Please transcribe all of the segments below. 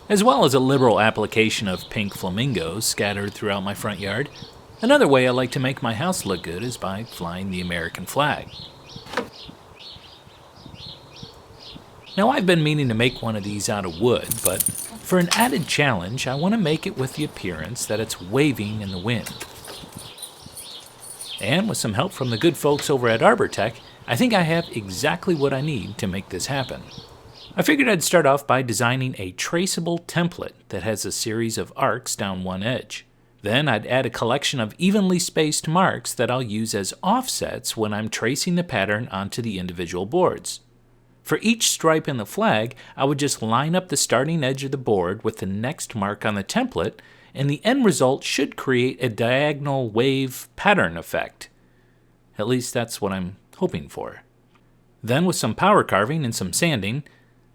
as well as a liberal application of pink flamingos scattered throughout my front yard. Another way I like to make my house look good is by flying the American flag. Now, I've been meaning to make one of these out of wood, but for an added challenge, I want to make it with the appearance that it's waving in the wind. And with some help from the good folks over at ArborTech, I think I have exactly what I need to make this happen. I figured I'd start off by designing a traceable template that has a series of arcs down one edge. Then I'd add a collection of evenly spaced marks that I'll use as offsets when I'm tracing the pattern onto the individual boards. For each stripe in the flag, I would just line up the starting edge of the board with the next mark on the template, and the end result should create a diagonal wave pattern effect. At least that's what I'm hoping for. Then with some power carving and some sanding,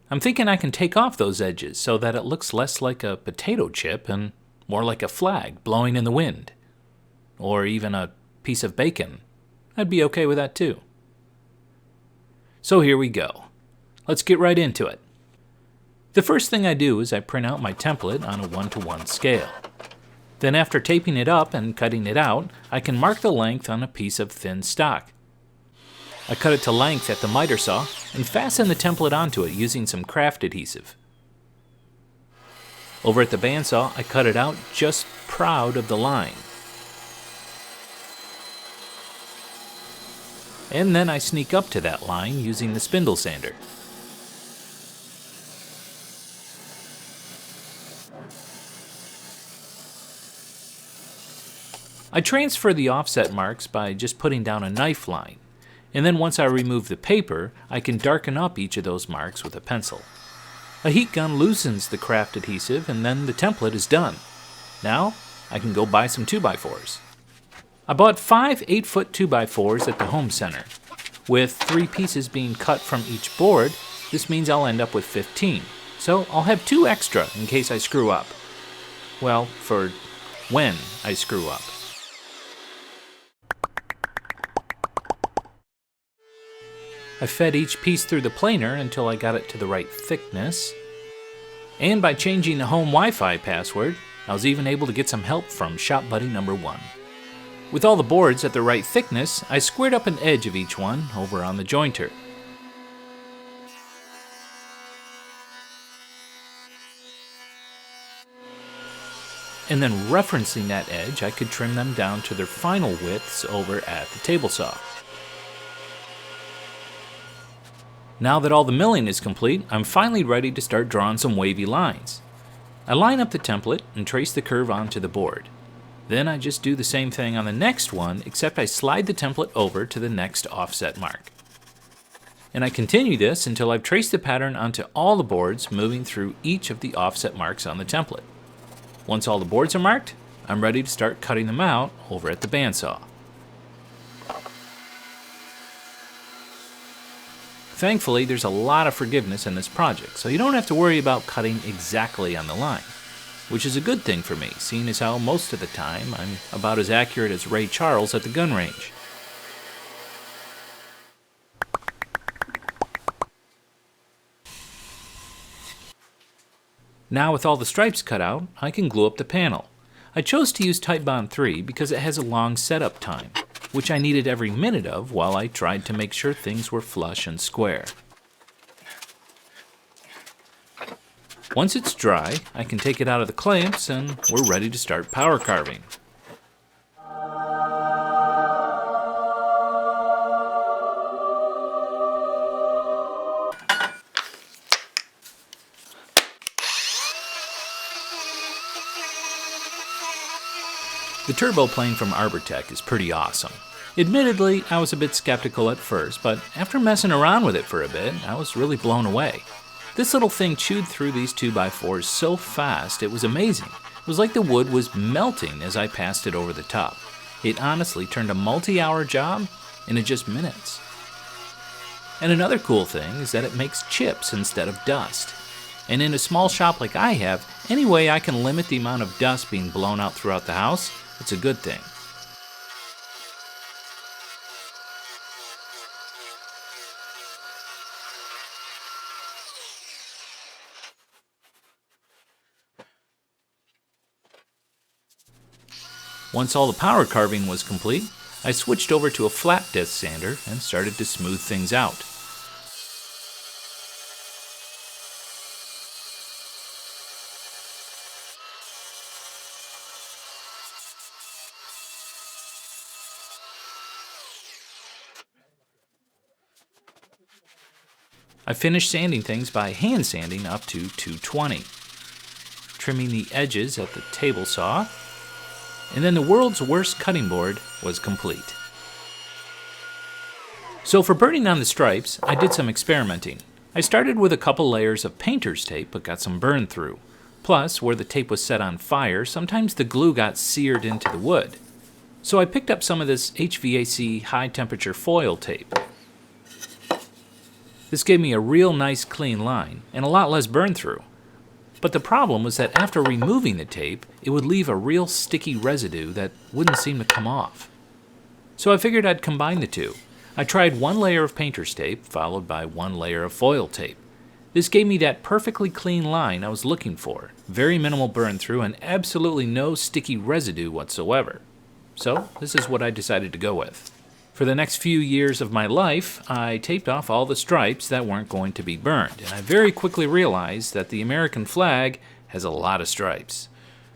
I'm thinking I can take off those edges so that it looks less like a potato chip and more like a flag blowing in the wind. Or even a piece of bacon. I'd be okay with that too. So here we go. Let's get right into it. The first thing I do is I print out my template on a 1:1 scale. Then after taping it up and cutting it out, I can mark the length on a piece of thin stock. I cut it to length at the miter saw and fasten the template onto it using some craft adhesive. Over at the bandsaw, I cut it out just proud of the line. And then I sneak up to that line using the spindle sander. I transfer the offset marks by just putting down a knife line, and then once I remove the paper, I can darken up each of those marks with a pencil. A heat gun loosens the craft adhesive, and then the template is done. Now, I can go buy some 2x4s. I bought 5 8-foot 2x4s at the home center. With 3 pieces being cut from each board, this means I'll end up with 15, so I'll have 2 extra in case I screw up. Well, for when I screw up. I fed each piece through the planer until I got it to the right thickness. And by changing the home Wi-Fi password, I was even able to get some help from Shop Buddy number 1. With all the boards at the right thickness, I squared up an edge of each one over on the jointer. And then referencing that edge, I could trim them down to their final widths over at the table saw. Now that all the milling is complete, I'm finally ready to start drawing some wavy lines. I line up the template and trace the curve onto the board. Then I just do the same thing on the next one, except I slide the template over to the next offset mark. And I continue this until I've traced the pattern onto all the boards, moving through each of the offset marks on the template. Once all the boards are marked, I'm ready to start cutting them out over at the bandsaw. Thankfully, there's a lot of forgiveness in this project, so you don't have to worry about cutting exactly on the line, which is a good thing for me, seeing as how most of the time I'm about as accurate as Ray Charles at the gun range. Now with all the stripes cut out, I can glue up the panel. I chose to use Titebond 3 because it has a long setup time, which I needed every minute of while I tried to make sure things were flush and square. Once it's dry, I can take it out of the clamps and we're ready to start power carving. The turbo plane from ArborTech is pretty awesome. Admittedly, I was a bit skeptical at first, but after messing around with it for a bit, I was really blown away. This little thing chewed through these 2x4s so fast it was amazing. It was like the wood was melting as I passed it over the top. It honestly turned a multi-hour job into just minutes. And another cool thing is that it makes chips instead of dust. And in a small shop like I have, any way I can limit the amount of dust being blown out throughout the house, it's a good thing. Once all the power carving was complete, I switched over to a flat disc sander and started to smooth things out. I finished sanding things by hand sanding up to 220, trimming the edges at the table saw, and then the world's worst cutting board was complete. So for burning on the stripes, I did some experimenting. I started with a couple layers of painter's tape but got some burn through. Plus, where the tape was set on fire, sometimes the glue got seared into the wood. So I picked up some of this HVAC high temperature foil tape. This gave me a real nice clean line and a lot less burn through. But the problem was that after removing the tape, it would leave a real sticky residue that wouldn't seem to come off. So I figured I'd combine the two. I tried one layer of painter's tape followed by one layer of foil tape. This gave me that perfectly clean line I was looking for, very minimal burn through and absolutely no sticky residue whatsoever. So this is what I decided to go with. For the next few years of my life, I taped off all the stripes that weren't going to be burned, and I very quickly realized that the American flag has a lot of stripes.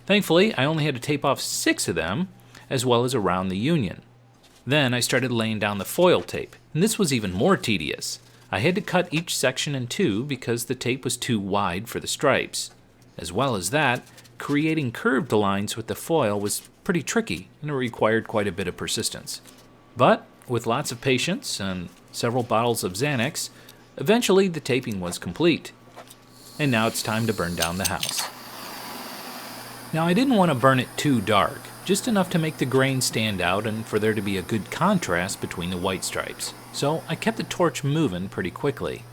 Thankfully, I only had to tape off 6 of them, as well as around the Union. Then I started laying down the foil tape, and this was even more tedious. I had to cut each section in 2 because the tape was too wide for the stripes. As well as that, creating curved lines with the foil was pretty tricky, and it required quite a bit of persistence. But with lots of patience and several bottles of Xanax, eventually the taping was complete. And now it's time to burn down the house. Now I didn't want to burn it too dark, just enough to make the grain stand out and for there to be a good contrast between the white stripes. So I kept the torch moving pretty quickly.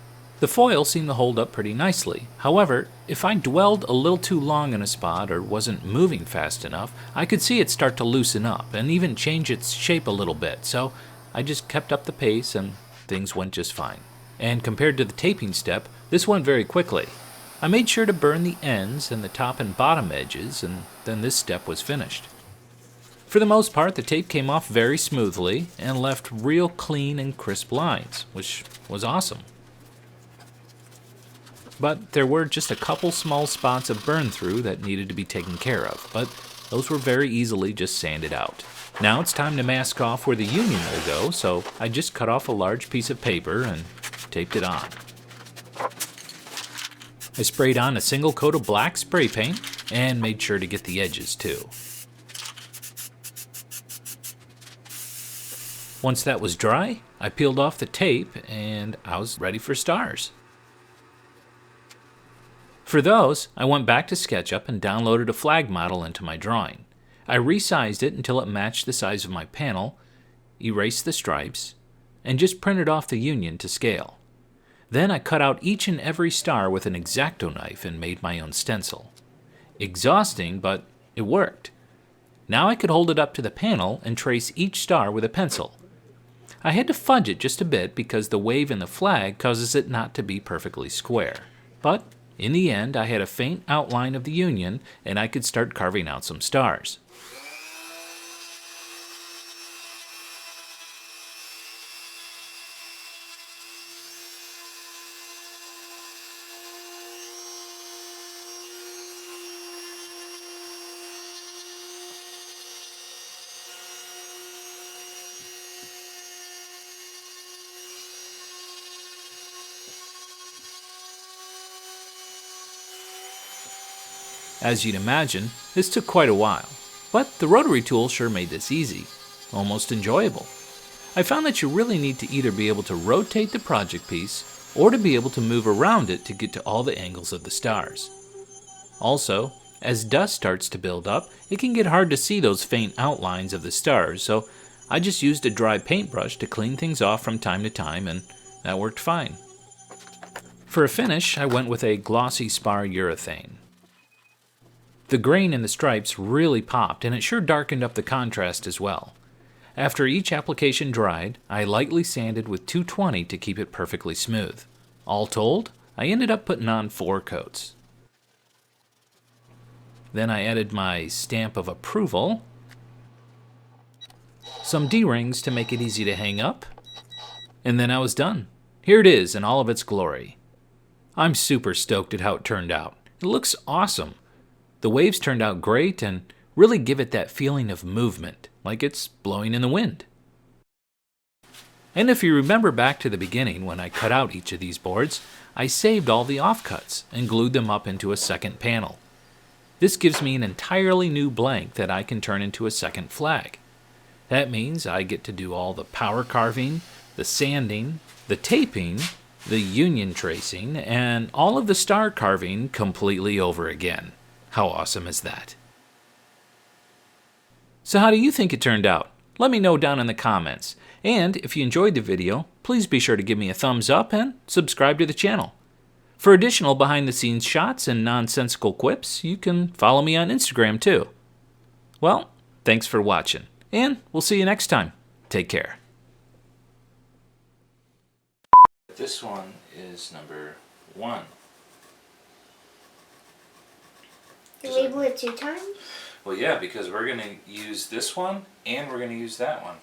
The foil seemed to hold up pretty nicely. However, if I dwelled a little too long in a spot or wasn't moving fast enough, I could see it start to loosen up and even change its shape a little bit. So I just kept up the pace and things went just fine. And compared to the taping step, this went very quickly. I made sure to burn the ends and the top and bottom edges, and then this step was finished. For the most part, the tape came off very smoothly and left real clean and crisp lines, which was awesome. But there were just a couple small spots of burn through that needed to be taken care of, but those were very easily just sanded out. Now it's time to mask off where the Union will go, so I just cut off a large piece of paper and taped it on. I sprayed on a single coat of black spray paint and made sure to get the edges too. Once that was dry, I peeled off the tape and I was ready for stars. For those, I went back to SketchUp and downloaded a flag model into my drawing. I resized it until it matched the size of my panel, erased the stripes, and just printed off the Union to scale. Then I cut out each and every star with an X-Acto knife and made my own stencil. Exhausting, but it worked. Now I could hold it up to the panel and trace each star with a pencil. I had to fudge it just a bit because the wave in the flag causes it not to be perfectly square. But in the end, I had a faint outline of the Union and I could start carving out some stars. As you'd imagine, this took quite a while, but the rotary tool sure made this easy, almost enjoyable. I found that you really need to either be able to rotate the project piece or to be able to move around it to get to all the angles of the stars. Also, as dust starts to build up, it can get hard to see those faint outlines of the stars, so I just used a dry paintbrush to clean things off from time to time, and that worked fine. For a finish, I went with a glossy spar urethane. The grain in the stripes really popped, and it sure darkened up the contrast as well. After each application dried, I lightly sanded with 220 to keep it perfectly smooth. All told, I ended up putting on 4 coats. Then I added my stamp of approval some D-rings to make it easy to hang up, and then I was done. Here it is in all of its glory. I'm super stoked at how it turned out. It looks awesome. The waves turned out great and really give it that feeling of movement, like it's blowing in the wind. And if you remember back to the beginning when I cut out each of these boards, I saved all the offcuts and glued them up into a second panel. This gives me an entirely new blank that I can turn into a second flag. That means I get to do all the power carving, the sanding, the taping, the union tracing, and all of the star carving completely over again. How awesome is that? So how do you think it turned out? Let me know down in the comments. And if you enjoyed the video, please be sure to give me a thumbs up and subscribe to the channel. For additional behind-the-scenes shots and nonsensical quips, you can follow me on Instagram too. Well, thanks for watching, and we'll see you next time. Take care. This one is number 1. You label it 2 times? Well, yeah, because we're going to use this one and we're going to use that one.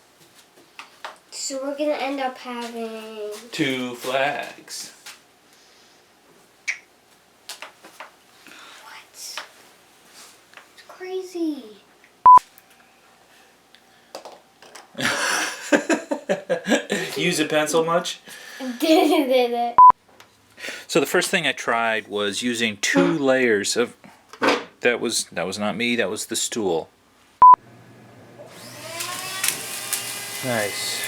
So we're going to end up having 2 flags. What? It's crazy. Use a pencil much? Did it. So the first thing I tried was using 2 layers of... That was not me, that was the stool. Nice.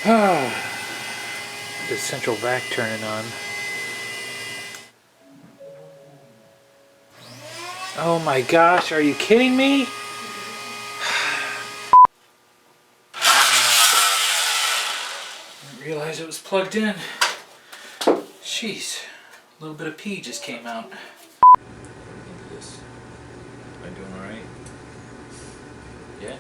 The central vac turning on. Oh my gosh, are you kidding me? I didn't realize it was plugged in. Jeez, a little bit of pee just came out. Look at this. Am I doing alright? Yeah?